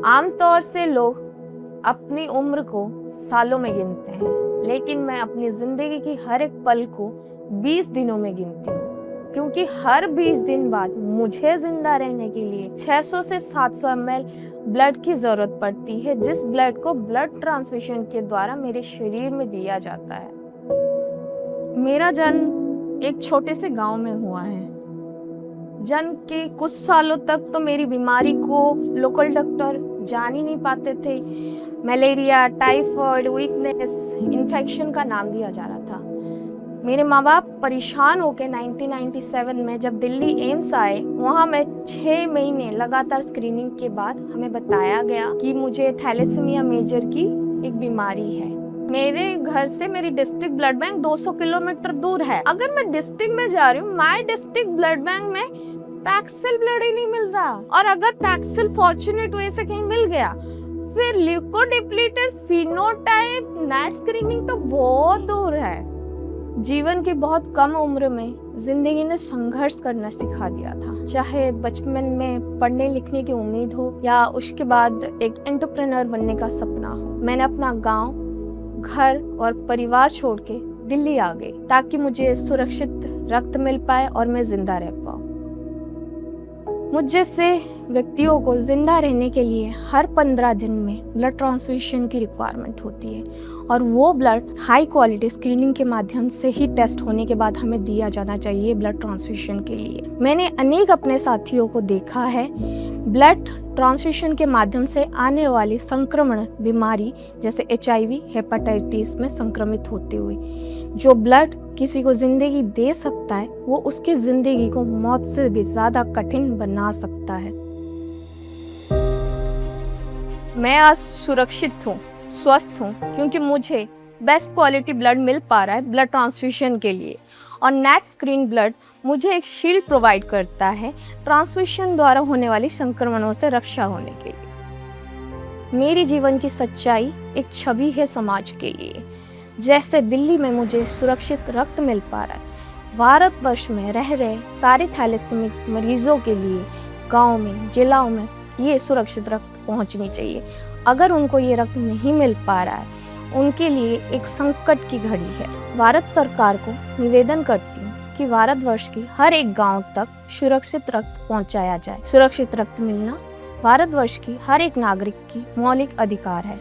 आमतौर से लोग अपनी उम्र को सालों में गिनते हैं, लेकिन मैं अपनी जिंदगी की हर एक पल को 20 दिनों में गिनती हूँ, क्योंकि हर 20 दिन बाद मुझे जिंदा रहने के लिए 600 से 700 ml ब्लड की जरूरत पड़ती है, जिस ब्लड को ब्लड ट्रांसफ्यूजन के द्वारा मेरे शरीर में दिया जाता है। मेरा जन्म एक छोटे से गांव में हुआ है। जन्म के कुछ सालों तक तो मेरी बीमारी को लोकल डॉक्टर जान ही नहीं पाते थे। मलेरिया, टाइफाइड, वीकनेस, इन्फेक्शन का नाम दिया जा रहा था। मेरे माँ बाप परेशान होकर 1997 में जब दिल्ली एम्स आए, वहाँ मैं 6 महीने लगातार स्क्रीनिंग के बाद हमें बताया गया कि मुझे थैलेसीमिया मेजर की एक बीमारी है। मेरे घर से मेरी डिस्ट्रिक्ट ब्लड बैंक 200 किलोमीटर दूर है। अगर मैं डिस्ट्रिक्ट में जा रही हूँ, माय डिस्ट्रिक्ट ब्लड बैंक में पैक्सिल ब्लड ही नहीं मिल रहा, और अगर पैक्सिल फॉर्चुनेट वे से कहीं मिल गया, फिर ल्यूकोडिप्लीटेड फिनोटाइप नेट स्क्रीनिंग तो बहुत दूर है। जीवन की बहुत कम उम्र में जिंदगी ने संघर्ष करना सिखा दिया था। चाहे बचपन में पढ़ने लिखने की उम्मीद हो या उसके बाद एक एंटरप्रेन्योर बनने का सपना हो, मैंने अपना गांव, घर और परिवार छोड़ के दिल्ली आ गई ताकि मुझे सुरक्षित रक्त मिल पाए और मैं जिंदा रह पाऊँ। मुझ जैसे व्यक्तियों को जिंदा रहने के लिए हर 15 दिन में ब्लड ट्रांसफ्यूजन की रिक्वायरमेंट होती है, और वो ब्लड हाई क्वालिटी स्क्रीनिंग के माध्यम से ही टेस्ट होने के बाद हमें दिया जाना चाहिए ब्लड ट्रांसफ्यूजन के लिए। मैंने अनेक अपने साथियों को देखा है ब्लड ट्रांसफ्यूजन के माध्यम से आने वाली संक्रमण बीमारी जैसे HIV, हेपेटाइटिस में संक्रमित होते हुए। जो ब्लड किसी को जिंदगी दे सकता है, वो उसकी जिंदगी को मौत से भी ज्यादा कठिन बना सकता है। मैं आज सुरक्षित हूँ, स्वस्थ हूँ, क्योंकि मुझे बेस्ट क्वालिटी ब्लड मिल पा रहा है ब्लड ट्रांसफ्यूजन के लिए, और नेट स्क्रीन ब्लड मुझे एक शील्ड प्रोवाइड करता है ट्रांसफ्यूजन द्वारा होने वाली संक्रमणों से रक्षा होने के लिए। मेरी जीवन की सच्चाई एक छवि है समाज के लिए। जैसे दिल्ली में मुझे सुरक्षित रक्त मिल पा रहा है, भारतवर्ष में रह रहे सारे थैलेसीमिक मरीजों के लिए गाँव में, जिलाओं में ये सुरक्षित रक्त पहुँचनी चाहिए। अगर उनको ये रक्त नहीं मिल पा रहा है, उनके लिए एक संकट की घड़ी है। भारत सरकार को निवेदन करती हूँ कि भारतवर्ष की हर एक गांव तक सुरक्षित रक्त पहुंचाया जाए। सुरक्षित रक्त मिलना भारतवर्ष की हर एक नागरिक की मौलिक अधिकार है।